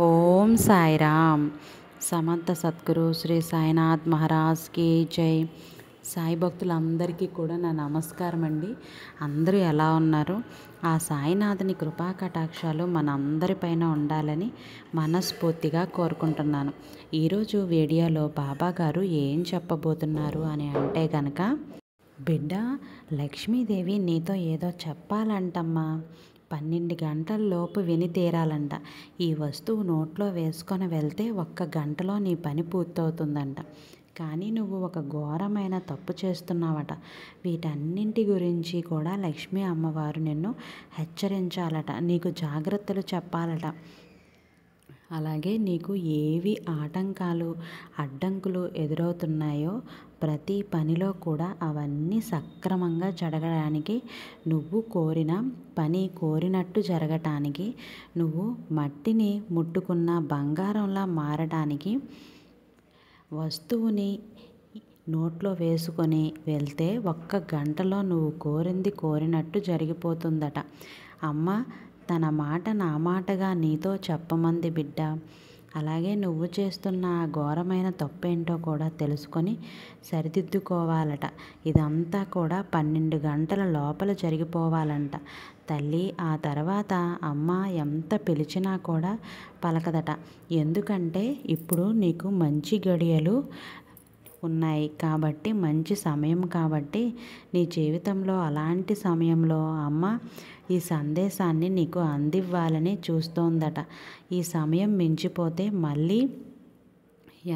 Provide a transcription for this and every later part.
ఓం సాయిరామ్. సమర్థ సద్గురు శ్రీ సాయినాథ్ మహారాజ్కి జై. సాయి భక్తులందరికీ కూడా నా నమస్కారం అండి. అందరూ ఎలా ఉన్నారు? ఆ సాయినాథుని కృపా కటాక్షాలు మనందరిపైన ఉండాలని మనస్ఫూర్తిగా కోరుకుంటున్నాను. ఈరోజు వీడియోలో బాబా గారు ఏం చెప్పబోతున్నారు అని అంటే కనుక, బిడ్డ, లక్ష్మీదేవి నీతో ఏదో చెప్పాలంటమ్మా. 12 గంటల్లోపు విని తీరాలంట. ఈ వస్తువు నోట్లో వేసుకొని వెళ్తే 1 గంటలో నీ పని పూర్తవుతుందంట. కానీ నువ్వు ఒక ఘోరమైన తప్పు చేస్తున్నావట. వీటన్నింటి గురించి కూడా లక్ష్మీ అమ్మవారు నిన్ను హెచ్చరించాలట, నీకు జాగ్రత్తలు చెప్పాలట. అలాగే నీకు ఏవి ఆటంకాలు అడ్డంకులు ఎదురవుతున్నాయో ప్రతి పనిలో కూడా అవన్నీ సక్రమంగా జరగడానికి, నువ్వు కోరిన పని కోరినట్టు జరగటానికి, నువ్వు మట్టిని ముట్టుకున్న బంగారంలా మారడానికి, వస్తువుని నోట్లో వేసుకొని వెళ్తే 1 గంటలో నువ్వు కోరింది కోరినట్టు జరిగిపోతుందట. అమ్మ తన మాట నా మాటగా నీతో చెప్పమంది బిడ్డ. అలాగే నువ్వు చేస్తున్న ఆ ఘోరమైన తప్పేంటో కూడా తెలుసుకొని సరిదిద్దుకోవాలట. ఇదంతా కూడా 12 గంటల లోపల జరిగిపోవాలంట తల్లి. ఆ తర్వాత అమ్మ ఎంత పిలిచినా కూడా పలకదట. ఎందుకంటే ఇప్పుడు నీకు మంచి గడియలు ఉన్నాయి కాబట్టి, మంచి సమయం కాబట్టి, నీ జీవితంలో అలాంటి సమయంలో అమ్మ ఈ సందేశాన్ని నీకు అందివ్వాలని చూస్తోందట. ఈ సమయం మించిపోతే మళ్ళీ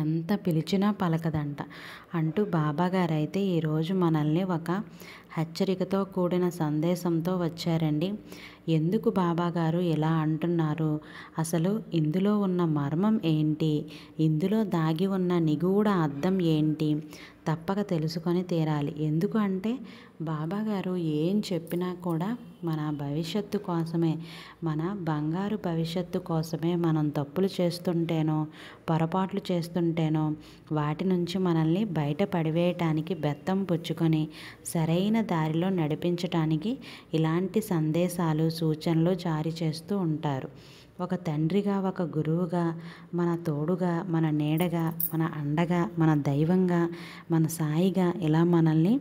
ఎంత పిలిచినా పలకదంట అంటూ బాబాగారు అయితే ఈరోజు మనల్ని ఒక హెచ్చరికతో కూడిన సందేశంతో వచ్చారండి. ఎందుకు బాబాగారు ఇలా అంటున్నారు? అసలు ఇందులో ఉన్న మర్మం ఏంటి? ఇందులో దాగి ఉన్న నిగూఢ అర్థం ఏంటి? తప్పక తెలుసుకొని తీరాలి. ఎందుకు అంటే బాబాగారు ఏం చెప్పినా కూడా మన భవిష్యత్తు కోసమే, మన బంగారు భవిష్యత్తు కోసమే. మనం తప్పులు చేస్తుంటేనో పొరపాట్లు చేస్తుంటేనో వాటి నుంచి మనల్ని బయట పడివేయటానికి, బెత్తం పుచ్చుకొని సరైన దారిలో నడిపించటానికి ఇలాంటి సందేశాలు, సూచనలు జారీ చేస్తూ ఉంటారు. ఒక తండ్రిగా, ఒక గురువుగా, మన తోడుగా, మన నీడగా, మన అండగా, మన దైవంగా, మన సాయిగా ఇలా మనల్ని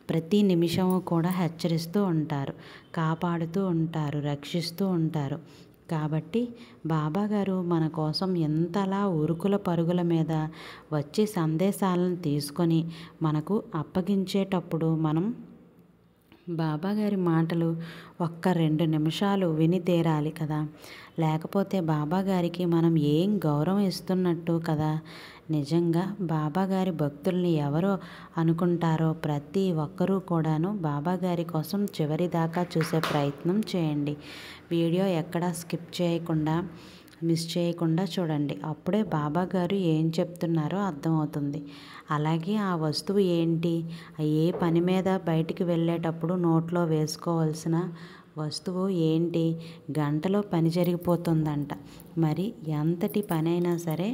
ప్రతి నిమిషము కూడా హెచ్చరిస్తూ ఉంటారు, కాపాడుతూ ఉంటారు, రక్షిస్తూ ఉంటారు. కాబట్టి బాబాగారు మన కోసం ఎంతలా ఉరుకుల పరుగుల మీద వచ్చి సందేశాలను తీసుకొని మనకు అప్పగించేటప్పుడు మనం బాబాగారి మాటలు 1-2 నిమిషాలు విని తీరాలి కదా. లేకపోతే బాబాగారికి మనం ఏం గౌరవం ఇస్తున్నట్టు కదా. నిజంగా బాబాగారి భక్తుల్ని ఎవరో అనుకుంటారో ప్రతి ఒక్కరూ కూడాను బాబాగారి కోసం చివరి దాకా చూసే ప్రయత్నం చేయండి. వీడియో ఎక్కడా స్కిప్ చేయకుండా, మిస్ చేయకుండా చూడండి. అప్పుడే బాబాగారు ఏం చెప్తున్నారో అర్థమవుతుంది. అలాగే ఆ వస్తువు ఏంటి, ఏ పని మీద బయటికి వెళ్ళేటప్పుడు నోట్లో వేసుకోవాల్సిన వస్తువు ఏంటి, గంటలో పని జరిగిపోతుందంట. మరి ఎంతటి పనైనా సరే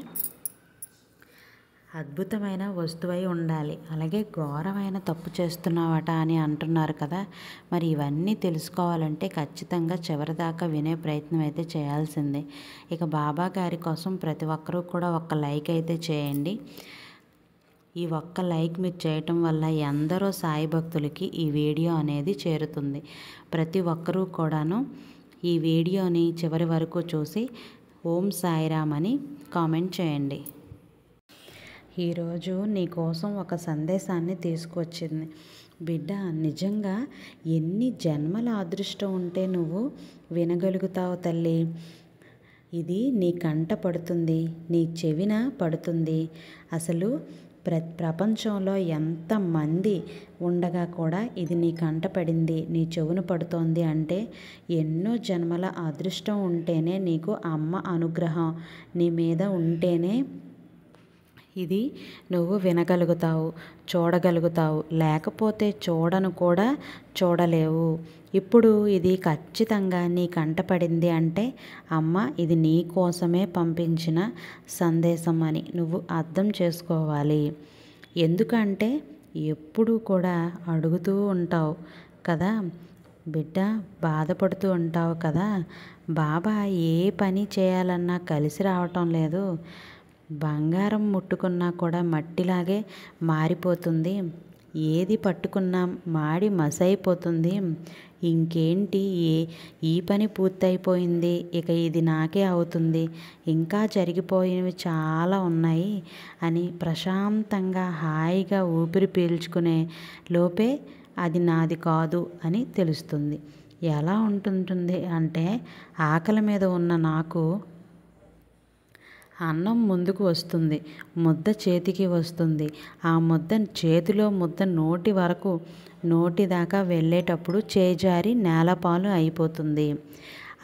అద్భుతమైన వస్తువై ఉండాలి. అలాగే ఘోరమైన తప్పు చేస్తున్నావట అని అంటున్నారు కదా. మరి ఇవన్నీ తెలుసుకోవాలంటే ఖచ్చితంగా చివరిదాకా వినే ప్రయత్నం అయితే చేయాల్సిందే. ఇక బాబా గారి కోసం ప్రతి ఒక్కరూ కూడా 1 లైక్ అయితే చేయండి. ఈ 1 లైక్ మీరు చేయటం వల్ల ఎందరో సాయి భక్తులకి ఈ వీడియో అనేది చేరుతుంది. ప్రతి ఒక్కరూ కూడాను ఈ వీడియోని చివరి వరకు చూసి ఓం సాయిరామ్ అని కామెంట్ చేయండి. ఈరోజు నీ కోసం ఒక సందేశాన్ని తీసుకొచ్చింది బిడ్డ. నిజంగా ఎన్ని జన్మల అదృష్టం ఉంటే నువ్వు వినగలుగుతావు తల్లి. ఇది నీ కంట పడుతుంది, నీ చెవిన పడుతుంది. అసలు ప్రపంచంలో ఎంతమంది ఉండగా కూడా ఇది నీ కంట పడింది, నీ చెవున పడుతోంది అంటే ఎన్నో జన్మల అదృష్టం ఉంటేనే, నీకు అమ్మ అనుగ్రహం నీ మీద ఉంటేనే ఇది నువ్వు వినగలుగుతావు, చూడగలుగుతావు. లేకపోతే చూడను కూడా చూడలేవు. ఇప్పుడు ఇది ఖచ్చితంగా నీ కంటపడింది అంటే అమ్మ ఇది నీ కోసమే పంపించిన సందేశం అని నువ్వు అర్థం చేసుకోవాలి. ఎందుకంటే ఎప్పుడు కూడా అడుగుతూ ఉంటావు కదా, బిడ్డ బాధపడుతూ ఉంటావు కదా, బాబా ఏ పని చేయాలన్నా కలిసి రావటం లేదు. బంగారం ముట్టుకున్నా కూడా మట్టిలాగే మారిపోతుంది. ఏది పట్టుకున్నా మాడి మసైపోతుంది. ఇంకేంటి, ఈ పని పూర్తయిపోయింది, ఇక ఇది నాకే అవుతుంది, ఇంకా జరిగిపోయినవి చాలా ఉన్నాయి అని ప్రశాంతంగా హాయిగా ఊపిరి పీల్చుకునే లోపే అది నాది కాదు అని తెలుస్తుంది. ఎలా ఉంటుంటుంది అంటే, ఆకలి మీద ఉన్న నాకు అన్నం ముందుకు వస్తుంది, ముద్ద చేతికి వస్తుంది. ఆ ముద్ద చేతిలో ముద్ద నోటి వరకు, నోటి దాకా వెళ్ళేటప్పుడు చేజారి నేలపాలు అయిపోతుంది.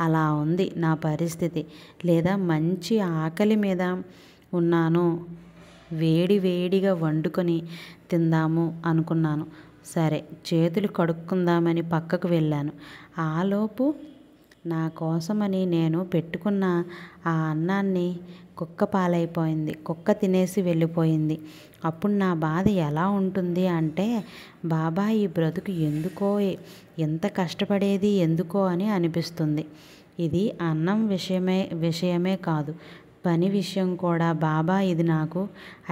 అలా ఉంది నా పరిస్థితి. లేదా మంచి ఆకలి మీద ఉన్నాను, వేడి వేడిగా వండుకొని తిందాము అనుకున్నాను. సరే చేతులు కడుక్కుందామని పక్కకు వెళ్ళాను. ఆలోపు నా కోసమని నేను పెట్టుకున్న ఆ అన్నాన్ని కుక్క పాలైపోయింది. కుక్క తినేసి వెళ్ళిపోయింది. అప్పుడు నా బాధ ఎలా ఉంటుంది అంటే, బాబా ఈ బ్రతుకు ఎందుకో, ఎంత కష్టపడేది ఎందుకో అని అనిపిస్తుంది. ఇది అన్నం విషయమే కాదు, పని విషయం కూడా. బాబా ఇది నాకు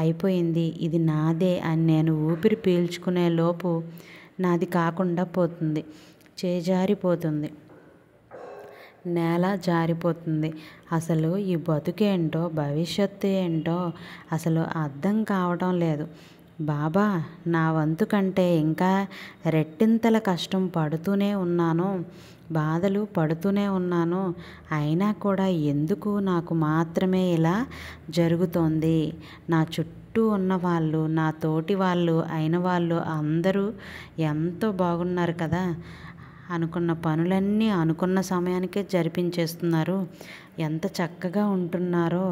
అయిపోయింది, ఇది నాదే అని నేను ఊపిరి పీల్చుకునే లోపు నాది కాకుండా పోతుంది. చేజారిపోతుంది, నేల జారిపోతుంది. అసలు ఈ బతుకేంటో, భవిష్యత్తు ఏంటో అసలు అర్థం కావటం లేదు. బాబా నా వంతు కంటే ఇంకా రెట్టింతల కష్టం పడుతూనే ఉన్నాను, బాధలు పడుతూనే ఉన్నాను. అయినా కూడా ఎందుకు నాకు మాత్రమే ఇలా జరుగుతోంది? నా చుట్టూ ఉన్నవాళ్ళు, నా తోటి వాళ్ళు అయిన వాళ్ళు అందరూ ఎంతో బాగున్నారు కదా, అనుకున్న పనులన్నీ అనుకున్న సమయానికే జరిపించేస్తున్నారు, ఎంత చక్కగా ఉంటున్నారో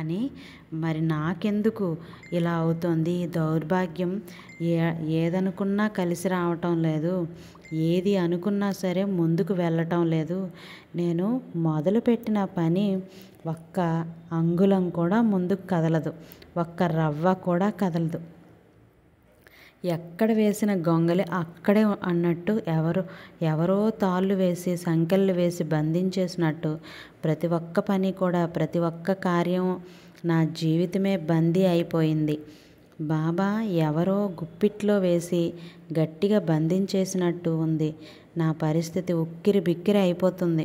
అని. మరి నాకెందుకు ఇలా అవుతోంది? దౌర్భాగ్యం ఏదనుకున్నా కలిసి రావటం లేదు, ఏది అనుకున్నా సరే ముందుకు వెళ్ళటం లేదు. నేను మొదలుపెట్టిన పని ఒక్క అంగుళం కూడా ముందుకు కదలదు, ఒక్క రవ్వ కూడా కదలదు. ఎక్కడ వేసిన గొంగలి అక్కడే అన్నట్టు, ఎవరో తాళ్ళు వేసి సంకెళ్ళు వేసి బంధించేసినట్టు ప్రతి ఒక్క పని కూడా, ప్రతి ఒక్క కార్యం, నా జీవితమే బందీ అయిపోయింది. బాబా ఎవరో గుప్పిట్లో వేసి గట్టిగా బంధించేసినట్టు ఉంది. నా పరిస్థితి ఉక్కిరి బిక్కిరి అయిపోతుంది.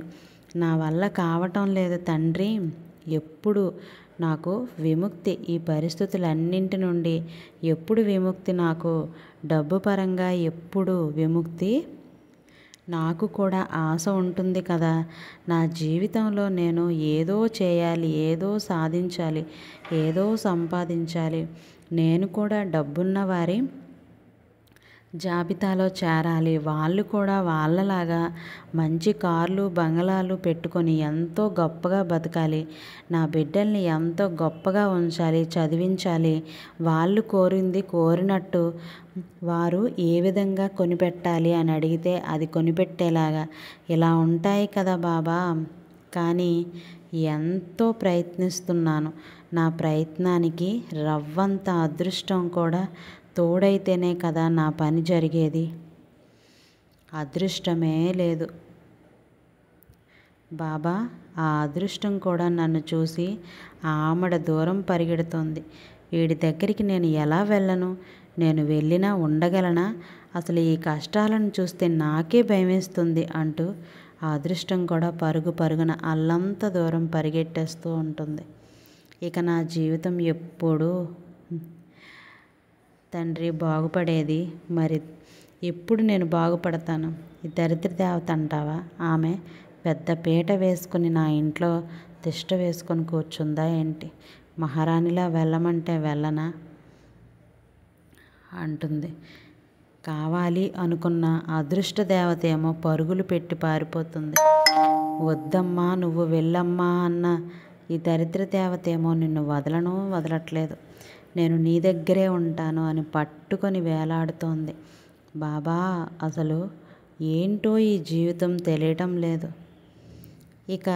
నా వల్ల కావటం లేదు తండ్రి. ఎప్పుడు నాకు విముక్తి? ఈ పరిస్థితులన్నింటి నుండి ఎప్పుడు విముక్తి? నాకు డబ్బు పరంగా ఎప్పుడు విముక్తి? నాకు కూడా ఆశ ఉంటుంది కదా, నా జీవితంలో నేను ఏదో చేయాలి, ఏదో సాధించాలి, ఏదో సంపాదించాలి. నేను కూడా డబ్బున్న వారి జాబితాలో చేరాలి. వాళ్ళు కూడా వాళ్ళలాగా మంచి కార్లు, బంగళాలు పెట్టుకొని ఎంతో గొప్పగా బతకాలి. నా బిడ్డల్ని ఎంతో గొప్పగా ఉంచాలి, చదివించాలి. వాళ్ళు కోరినట్టు వారు ఏ విధంగా కొనిపెట్టాలి అని అడిగితే అది కొనిపెట్టేలాగా ఇలా ఉంటాయి కదా బాబా. కానీ ఎంతో ప్రయత్నిస్తున్నాను. నా ప్రయత్నానికి రవ్వంత అదృష్టం కూడా తోడైతేనే కదా నా పని జరిగేది. అదృష్టమే లేదు బాబా. ఆ అదృష్టం కూడా నన్ను చూసి ఆమడ దూరం పరిగెడుతోంది. వీడి దగ్గరికి నేను ఎలా వెళ్ళను? నేను వెళ్ళినా ఉండగలనా? అసలు ఈ కష్టాలను చూస్తే నాకే భయమేస్తుంది అంటూ ఆ అదృష్టం కూడా పరుగున అల్లంత దూరం పరిగెట్టేస్తూ ఉంటుంది. ఇక నా జీవితం ఎప్పుడు తండ్రి బాగుపడేది? మరి ఎప్పుడు నేను బాగుపడతాను? ఈ దరిద్ర దేవత అంటావా? ఆమె పెద్ద పీట వేసుకుని నా ఇంట్లో తిష్ట వేసుకొని కూర్చుందా ఏంటి? మహారాణిలా వెళ్ళమంటే వెళ్ళనా అంటుంది. కావాలి అనుకున్న అదృష్ట దేవత ఏమో పరుగులు పెట్టి పారిపోతుంది. వద్దమ్మా, నువ్వు వెళ్ళమ్మా అన్న ఈ దరిద్ర దేవత ఏమో నిన్ను వదలట్లేదు. నేను నీ దగ్గరే ఉంటాను అని పట్టుకొని వేలాడుతోంది. బాబా అసలు ఏంటో ఈ జీవితం తెలియటం లేదు. ఇక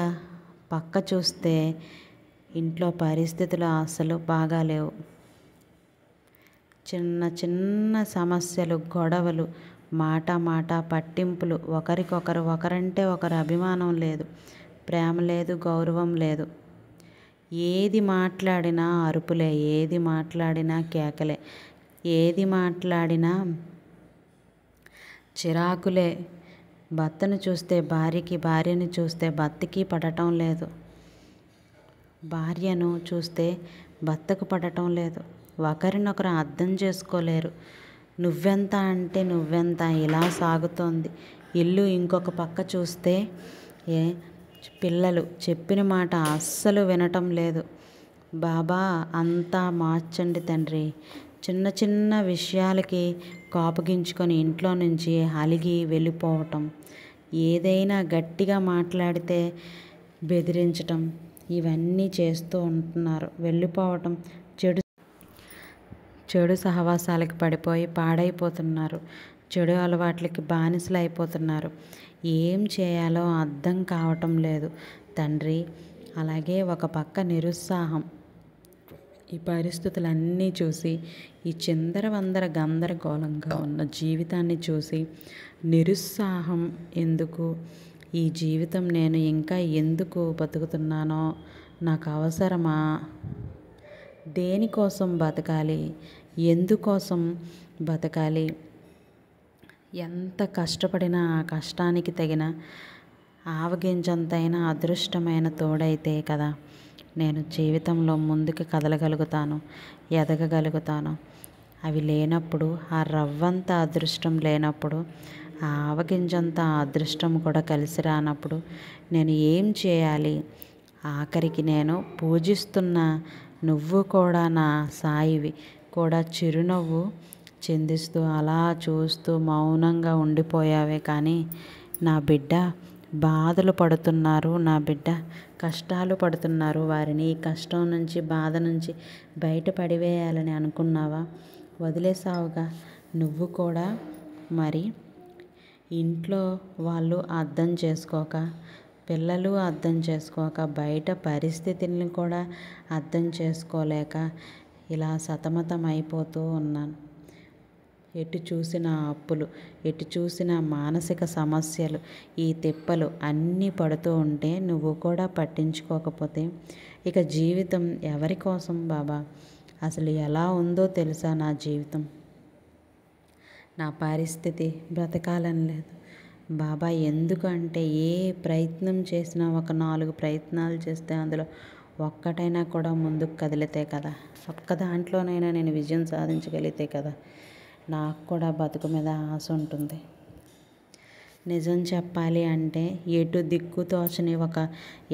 పక్క చూస్తే ఇంట్లో పరిస్థితులు అసలు బాగాలేవు. చిన్న చిన్న సమస్యలు, గొడవలు, మాట మాట పట్టింపులు, ఒకరికొకరు ఒకరంటే ఒకరు అభిమానం లేదు, ప్రేమ లేదు, గౌరవం లేదు. ఏది మాట్లాడినా అరుపులే, ఏది మాట్లాడినా కేకలే, ఏది మాట్లాడినా చిరాకులే. భర్తను చూస్తే భార్యకి, భార్యని చూస్తే భర్తకి పడటం లేదు, భార్యను చూస్తే భర్తకు పడటం లేదు. ఒకరినొకరు అర్థం చేసుకోలేరు. నువ్వెంత అంటే నువ్వెంత, ఇలా సాగుతోంది. ఇల్లు ఇంకొక పక్క చూస్తే ఏ పిల్లలు చెప్పిన మాట అస్సలు వినటం లేదు. బాబా అంతా మార్చండి తండ్రి. చిన్న చిన్న విషయాలకి కోపగించుకొని ఇంట్లో నుంచి అలిగి వెళ్ళిపోవటం, ఏదైనా గట్టిగా మాట్లాడితే బెదిరించటం, ఇవన్నీ చేస్తూ ఉంటున్నారు. వెళ్ళిపోవటం, చెడు సహవాసాలకి పడిపోయి పాడైపోతున్నారు, చెడు అలవాట్లకి బానిసలు అయిపోతున్నారు. ఏం చేయాలో అర్థం కావటం లేదు తండ్రి. అలాగే ఒక పక్క నిరుత్సాహం. ఈ పరిస్థితులన్నీ చూసి, ఈ చిందరవందర గందరగోళంగా ఉన్న జీవితాన్ని చూసి నిరుత్సాహం ఎందుకు, ఈ జీవితం నేను ఇంకా ఎందుకు బతుకుతున్నానో, నాకు అవసరమా, దేనికోసం బతకాలి, ఎందుకోసం బతకాలి, ఎంత కష్టపడినా ఆ కష్టానికి తగిన ఆవగింజంతైన అదృష్టమైన తోడైతే కదా నేను జీవితంలో ముందుకు కదలగలుగుతాను, ఎదగగలుగుతాను. అవి లేనప్పుడు, ఆ రవ్వంత అదృష్టం లేనప్పుడు, ఆ ఆవగింజంత అదృష్టం కూడా కలిసి రానప్పుడు నేను ఏం చేయాలి? ఆఖరికి నేను పూజిస్తున్న నువ్వు కూడా, నా సాయివి కూడా చిరునవ్వు చిందిస్తూ అలా చూస్తూ మౌనంగా ఉండిపోయావే. కానీ నా బిడ్డ బాధలు పడుతున్నారు, నా బిడ్డ కష్టాలు పడుతున్నారు. వారిని ఈ కష్టం నుంచి, బాధ నుంచి బయటపడివేయాలని అనుకున్నావా? వదిలేసావుగా. నువ్వు కూడా మరి ఇంట్లో వాళ్ళు అర్థం చేసుకోక, పిల్లలు అర్థం చేసుకోక, బయట పరిస్థితుల్ని కూడా అర్థం చేసుకోలేక ఇలా సతమతం అయిపోతూ ఉన్నాను. ఎటు చూసిన అప్పులు, ఎటు చూసిన మానసిక సమస్యలు, ఈ తిప్పలు అన్నీ పడుతూ ఉంటే నువ్వు కూడా పట్టించుకోకపోతే ఇక జీవితం ఎవరి కోసం బాబా? అసలు ఎలా ఉందో తెలుసా నా జీవితం? నా పరిస్థితి బ్రతకాలని లేదు బాబా. ఎందుకంటే ఏ ప్రయత్నం చేసినా, ఒక 4 ప్రయత్నాలు చేస్తే అందులో ఒక్కటైనా కూడా ముందుకు కదిలితే కదా, ఒక్క దాంట్లోనైనా నేను విజయం సాధించగలిగితే కదా నాకు కూడా బతుకు మీద ఆశ ఉంటుంది. నిజం చెప్పాలి అంటే ఎటు దిక్కు తోచని ఒక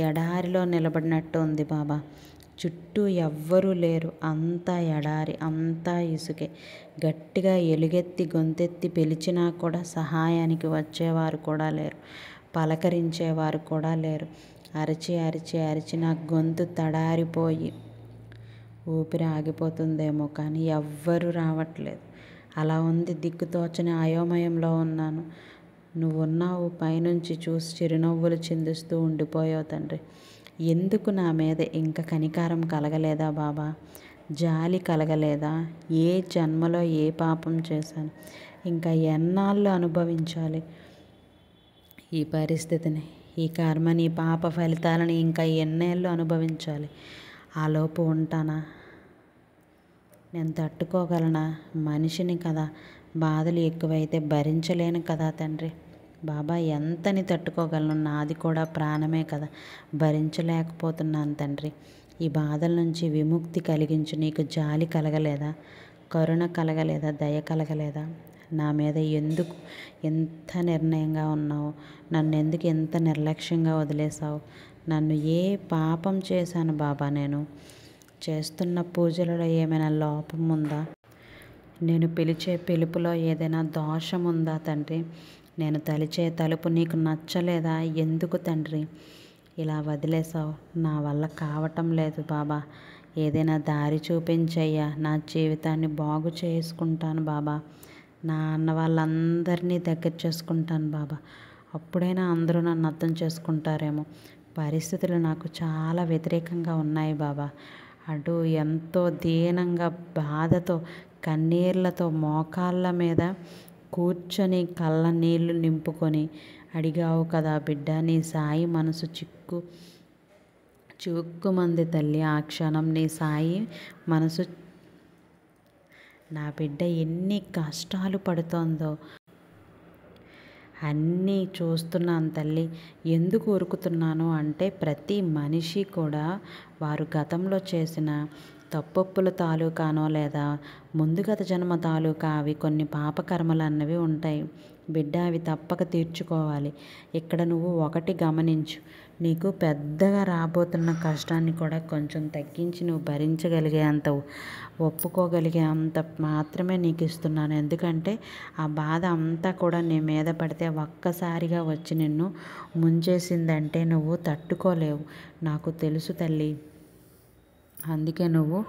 ఎడారిలో నిలబడినట్టు ఉంది బాబా. చుట్టూ ఎవ్వరూ లేరు, అంతా ఎడారి, అంతా ఇసుకే. గట్టిగా ఎలుగెత్తి గొంతెత్తి పిలిచినా కూడా సహాయానికి వచ్చేవారు కూడా లేరు, పలకరించేవారు కూడా లేరు. అరిచి అరిచి అరిచి నా గొంతు తడారిపోయి ఊపిరి ఆగిపోతుందేమో కానీ ఎవ్వరూ రావట్లేదు. అలా ఉంది, దిక్కుతోచని అయోమయంలో ఉన్నాను. నువ్వున్నావు, పైనుంచి చూసి చిరునవ్వులు చిందిస్తూ ఉండిపోయావు తండ్రి. ఎందుకు నా మీద ఇంకా కనికారం కలగలేదా బాబా? జాలి కలగలేదా? ఏ జన్మలో ఏ పాపం చేశాను? ఇంకా ఎన్నాళ్ళు అనుభవించాలి ఈ పరిస్థితిని, ఈ కర్మని, పాప ఫలితాలని ఇంకా ఎన్నేళ్ళు అనుభవించాలి? ఆలోపు ఉంటానా? నేను తట్టుకోగలనా? మనిషిని కదా, బాధలు ఎక్కువైతే భరించలేను కదా తండ్రి. బాబా ఎంతని తట్టుకోగలను? నాది కూడా ప్రాణమే కదా, భరించలేకపోతున్నాను తండ్రి. ఈ బాధల నుంచి విముక్తి కలిగించు. నీకు జాలి కలగలేదా? కరుణ కలగలేదా? దయ కలగలేదా? నా మీద ఎందుకు ఎంత నిర్ణయంగా ఉన్నావు? నన్ను ఎందుకు ఎంత నిర్లక్ష్యంగా వదిలేసావు? నన్ను ఏ పాపం చేశాను బాబా? నేను చేస్తున్న పూజలలో ఏమైనా లోపం ఉందా? నేను పిలిచే పిలుపులో ఏదైనా దోషం ఉందా తండ్రి? నేను తలిచే తలుపు నీకు నచ్చలేదా? ఎందుకు తండ్రి ఇలా వదిలేసావు? నా వల్ల కావటం లేదు బాబా. ఏదైనా దారి చూపించయ్యా, నా జీవితాన్ని బాగు చేసుకుంటాను బాబా. నా అన్న వాళ్ళందరినీ దగ్గర చేసుకుంటాను బాబా. అప్పుడైనా అందరూ నన్ను అర్థం చేసుకుంటారేమో. పరిస్థితులు నాకు చాలా వ్యతిరేకంగా ఉన్నాయి బాబా. అటు ఎంతో దీనంగా, బాధతో, కన్నీళ్లతో మోకాళ్ళ మీద కూర్చొని కళ్ళ నీళ్లు నింపుకొని అడిగావు కదా బిడ్డ, నీ సాయి మనసు చివుక్కుమంది తల్లి. ఆ క్షణం నీ సాయి మనసు, నా బిడ్డ ఎన్ని కష్టాలు పడుతోందో అన్నీ చూస్తున్నాను తల్లి. ఎందుకు ఉరుకుతున్నాను అంటే ప్రతి మనిషి కూడా వారు గతంలో చేసిన తప్పొప్పుల తాలూకానో లేదా ముందు గత జన్మ తాలూకా అవి కొన్ని పాపకర్మలు అన్నవి ఉంటాయి బిడ్డ. అవి తప్పక తీర్చుకోవాలి. ఇక్కడ నువ్వు ఒకటి గమనించు, నీకు పెద్దగా రాబోతున్న కష్టాన్ని కూడా కొంచెం తగ్గించి నువ్వు భరించగలిగే అంత ఒప్పుకోగలిగే అంత మాత్రమే నీకు ఇస్తున్నాను. ఎందుకంటే ఆ బాధ అంతా కూడా నీ మీద పడితే ఒక్కసారిగా వచ్చి నిన్ను ముంచేసిందంటే నువ్వు తట్టుకోలేవు. నాకు తెలుసు తల్లి. అందుకే నువ్వు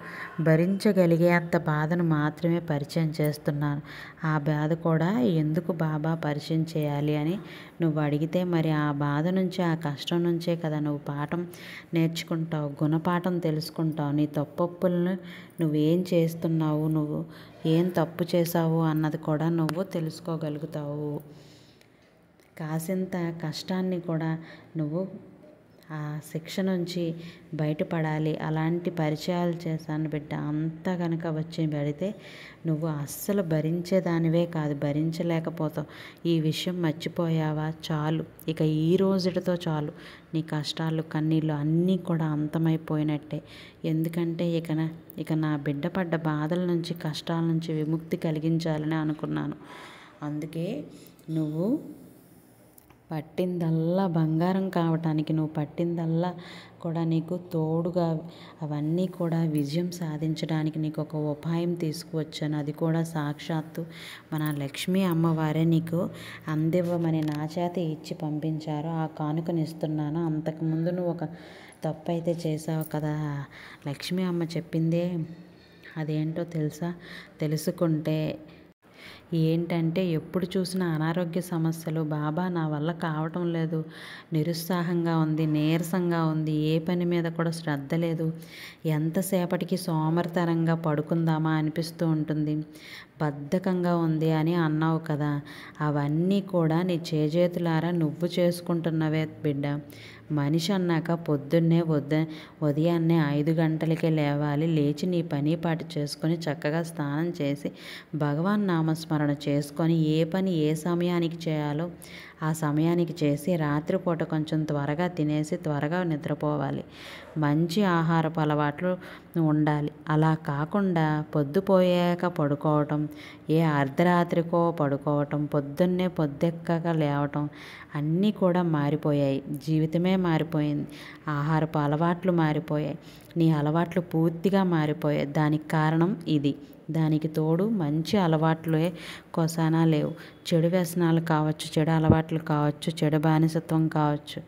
భరించగలిగే అంత బాధను మాత్రమే పరిచయం చేస్తున్నాను. ఆ బాధ కూడా ఎందుకు బాబా పరిచయం చేయాలి అని నువ్వు అడిగితే, మరి ఆ బాధ నుంచి, ఆ కష్టం నుంచే కదా నువ్వు పాఠం నేర్చుకుంటావు, గుణపాఠం తెలుసుకుంటావు. నీ తప్పొప్పులను నువ్వేం చేస్తున్నావు, నువ్వు ఏం తప్పు చేసావు అన్నది కూడా నువ్వు తెలుసుకోగలుగుతావు. కాసింత కష్టాన్ని కూడా నువ్వు ఆ శిక్ష నుంచి బయటపడాలి. అలాంటి పరిచయాలు చేశాను బిడ్డ. అంతా కనుక వచ్చి పడితే నువ్వు అస్సలు భరించేదానివే కాదు, భరించలేకపోతావు. ఈ విషయం మర్చిపోయావా? చాలు, ఇక ఈ రోజుతో చాలు. నీ కష్టాలు, కన్నీళ్ళు అన్నీ కూడా అంతమైపోయినట్టే. ఎందుకంటే ఇక నా బిడ్డ పడ్డ బాధల నుంచి, కష్టాల నుంచి విముక్తి కలిగించాలని అనుకున్నాను. అందుకే నువ్వు పట్టిందల్లా బంగారం కావటానికి, నువ్వు పట్టిందల్లా కూడా నీకు తోడుగా అవన్నీ కూడా విజయం సాధించడానికి నీకు ఒక ఉపాయం తీసుకువచ్చాను. అది కూడా సాక్షాత్తు మన లక్ష్మీ అమ్మవారే నీకు అందివ్వమని నా చేత ఇచ్చి పంపించారు. ఆ కానుకనిస్తున్నాను. అంతకుముందు నువ్వు ఒక తప్పు అయితే చేసావు కదా, లక్ష్మీ అమ్మ చెప్పిందే అదేంటో తెలుసా? తెలుసుకుంటే ఏంటంటే ఎప్పుడు చూసినా అనారోగ్య సమస్యలు, బాబా నా వల్ల కావటం లేదు, నిరుత్సాహంగా ఉంది, నీరసంగా ఉంది, ఏ పని మీద కూడా శ్రద్ధ లేదు, ఎంతసేపటికి సోమరితనంగా పడుకుందామా అనిపిస్తూ ఉంటుంది, బద్ధకంగా ఉంది అని అన్నావు కదా. అవన్నీ కూడా నీ చేజేతులారా నువ్వు చేసుకుంటున్నవే బిడ్డ. మనిషి అన్నాక పొద్దున్నే ఉదయాన్నే 5 గంటలకే లేవాలి. లేచి నీ పని పాటు చేసుకొని చక్కగా స్నానం చేసి భగవాన్ నామస్మరణ చేసుకొని ఏ పని ఏ సమయానికి చేయాలో ఆ సమయానికి చేసి రాత్రిపూట కొంచెం త్వరగా తినేసి త్వరగా నిద్రపోవాలి. మంచి ఆహారపు అలవాట్లు ఉండాలి. అలా కాకుండా పొద్దుపోయాక పడుకోవటం, ఏ అర్ధరాత్రికో పడుకోవటం, పొద్దున్నే పొద్దెక్కక లేవటం అన్నీ కూడా మారిపోయాయి. జీవితమే మారిపోయింది. ఆహారపు అలవాట్లు మారిపోయాయి. నీ అలవాట్లు పూర్తిగా మారిపోయాయి. దానికి కారణం ఇది. దానికి తోడు మంచి అలవాట్లే కొసానా లేవు. చెడు వ్యసనాలు కావచ్చు, చెడు అలవాట్లు కావచ్చు, చెడు బానిసత్వం కావచ్చు,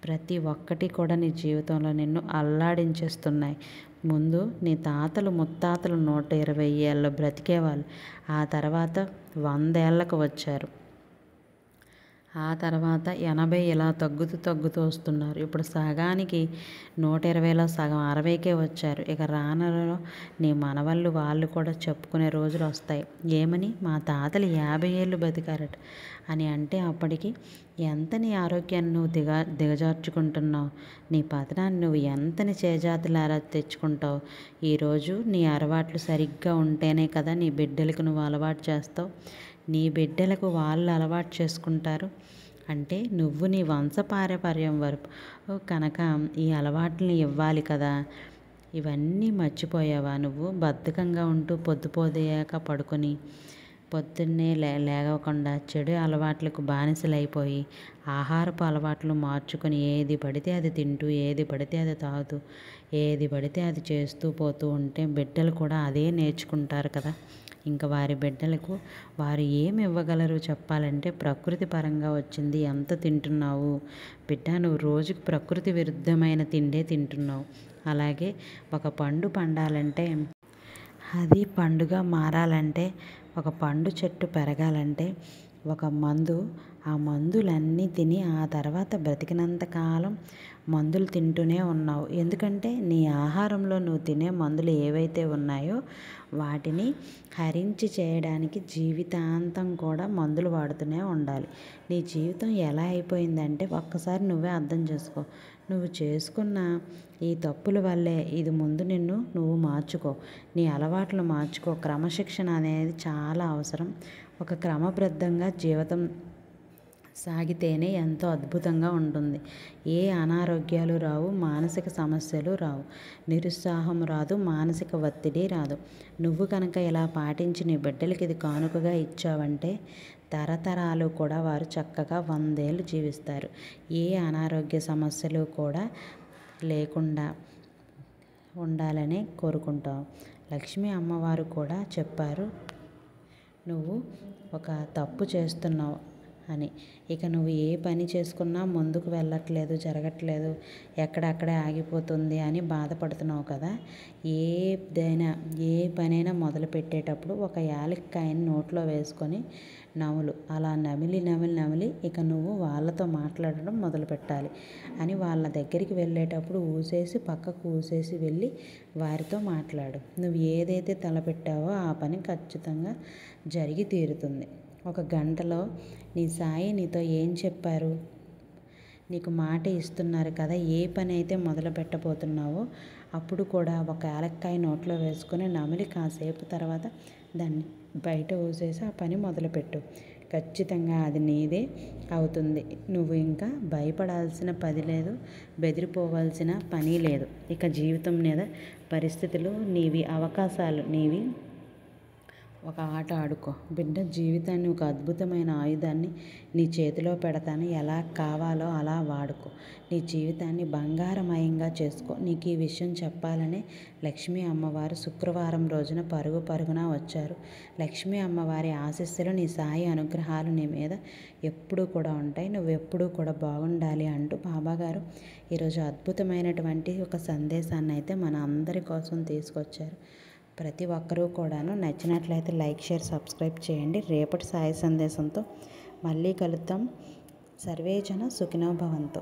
ప్రతి ఒక్కటి కూడా నీ జీవితంలో నిన్ను అల్లాడించేస్తున్నాయి. ముందు నీ తాతలు ముత్తాతలు 120 ఏళ్ళు బ్రతికేవాళ్ళు. ఆ తర్వాత 100 ఏళ్ళకు వచ్చారు. ఆ తర్వాత 80 ఇలా తగ్గుతూ వస్తున్నారు. ఇప్పుడు సగానికి 120లో సగం 60కే వచ్చారు. ఇక రానులో నీ మనవళ్ళు వాళ్ళు కూడా చెప్పుకునే రోజులు వస్తాయి. ఏమని? మా తాతలు 50 ఏళ్ళు బతికారట అని. అంటే అప్పటికి ఎంత నీ ఆరోగ్యాన్ని నువ్వు దిగజార్చుకుంటున్నావు, నీ పతనాన్ని నువ్వు ఎంతని చేజాతులారా తెచ్చుకుంటావు. ఈరోజు నీ అలవాట్లు సరిగ్గా ఉంటేనే కదా నీ బిడ్డలకు నువ్వు అలవాటు చేస్తావు. నీ బిడ్డలకు వాళ్ళు అలవాటు చేసుకుంటారు. అంటే నువ్వు నీ వంశపారంపర్యం వరకు కనుక ఈ అలవాట్లని ఇవ్వాలి కదా. ఇవన్నీ మర్చిపోయావా నువ్వు? బద్ధకంగా ఉంటూ పొద్దుపోయాక పడుకొని పొద్దున్నే లేవకుండా చెడు అలవాట్లకు బానిసలైపోయి ఆహారపు అలవాట్లు మార్చుకొని ఏది పడితే అది తింటూ, ఏది పడితే అది తాగుతూ, ఏది పడితే అది చేస్తూ పోతూ ఉంటే బిడ్డలు కూడా అదే నేర్చుకుంటారు కదా. ఇంకా వారి బిడ్డలకు వారు ఏమి ఇవ్వగలరు చెప్పాలంటే? ప్రకృతి పరంగా వచ్చింది ఎంత తింటున్నావు బిడ్డ? నువ్వు రోజుకు ప్రకృతి విరుద్ధమైన తిండే తింటున్నావు. అలాగే ఒక పండు పండాలంటే, అది పండుగా మారాలంటే, ఒక పండు చెట్టు పెరగాలంటే ఒక మందు. ఆ మందులన్నీ తిని ఆ తర్వాత బ్రతికినంత కాలం మందులు తింటూనే ఉన్నావు. ఎందుకంటే నీ ఆహారంలో నువ్వు తినే మందులు ఏవైతే ఉన్నాయో వాటిని హరించి చేయడానికి జీవితాంతం కూడా మందులు వాడుతూనే ఉండాలి. నీ జీవితం ఎలా అయిపోయిందంటే ఒక్కసారి నువ్వే అర్థం చేసుకో. నువ్వు చేసుకున్న ఈ తప్పుల వల్లే. ఇది ముందు నువ్వు మార్చుకో. నీ అలవాట్లు మార్చుకో. క్రమశిక్షణ అనేది చాలా అవసరం. ఒక క్రమబద్ధంగా జీవితం సాగితేనే ఎంతో అద్భుతంగా ఉంటుంది. ఏ అనారోగ్యాలు రావు, మానసిక సమస్యలు రావు, నిరుత్సాహం రాదు, మానసిక ఒత్తిడి రాదు. నువ్వు కనుక ఇలా పాటించి నీ బిడ్డలకి ఇది కానుకగా ఇచ్చావంటే తరతరాలు కూడా వారు చక్కగా 100 ఏళ్ళు జీవిస్తారు. ఏ అనారోగ్య సమస్యలు కూడా లేకుండా ఉండాలని కోరుకుంటాం. లక్ష్మీ అమ్మవారు కూడా చెప్పారు, నువ్వు ఒక తప్పు చేస్తున్నావు అని. ఇక నువ్వు ఏ పని చేసుకున్నా ముందుకు వెళ్ళట్లేదు, జరగట్లేదు, ఎక్కడక్కడే ఆగిపోతుంది అని బాధపడుతున్నావు కదా. ఏ పనైనా మొదలు పెట్టేటప్పుడు ఒక యాలక్కాయని నోట్లో వేసుకొని నములు. అలా నమిలి నమిలి నమిలి ఇక నువ్వు వాళ్ళతో మాట్లాడడం మొదలు పెట్టాలి అని వాళ్ళ దగ్గరికి వెళ్ళేటప్పుడు ఊసేసి పక్కకు ఊసేసి వెళ్ళి వారితో మాట్లాడు. నువ్వు ఏదైతే తలపెట్టావో ఆ పని ఖచ్చితంగా జరిగి తీరుతుంది. ఒక గంటలో నీ సాయి నీతో ఏం చెప్పారు? నీకు మాట ఇస్తున్నారు కదా. ఏ పని అయితే మొదలు పెట్టబోతున్నావో అప్పుడు కూడా ఒక యాలక్కాయ నోట్లో వేసుకొని నమిలి కాసేపు తర్వాత దాన్ని బయట ఊసేసి ఆ పని మొదలుపెట్టు. ఖచ్చితంగా అది నీదే అవుతుంది. నువ్వు ఇంకా భయపడాల్సిన పని లేదు, బెదిరిపోవాల్సిన పని లేదు. ఇక జీవితం మీద పరిస్థితులు నీవి, అవకాశాలు నీవి. ఒక ఆట ఆడుకో బిడ్డ. జీవితాన్ని ఒక అద్భుతమైన ఆయుధాన్ని నీ చేతిలో పెడతాను. ఎలా కావాలో అలా వాడుకో. నీ జీవితాన్ని బంగారమయంగా చేసుకో. నీకు ఈ విషయం చెప్పాలనే లక్ష్మీ అమ్మవారు శుక్రవారం రోజున పరుగున వచ్చారు. లక్ష్మీ అమ్మవారి ఆశీస్సులు, నీ సాయి అనుగ్రహాలు నీ మీద ఎప్పుడూ కూడా ఉంటాయి. నువ్వు ఎప్పుడూ కూడా బాగుండాలి అంటూ బాబాగారు ఈరోజు అద్భుతమైనటువంటి ఒక సందేశాన్ని అయితే మన అందరి కోసం తీసుకొచ్చారు. ప్రతి ఒక్కరూ కూడాను నచ్చినట్లయితే లైక్, షేర్, సబ్స్క్రైబ్ చేయండి. రేపటి సాయి సందేశంతో మళ్ళీ కలుద్దాం. సర్వేజన సుఖినో భవంతు.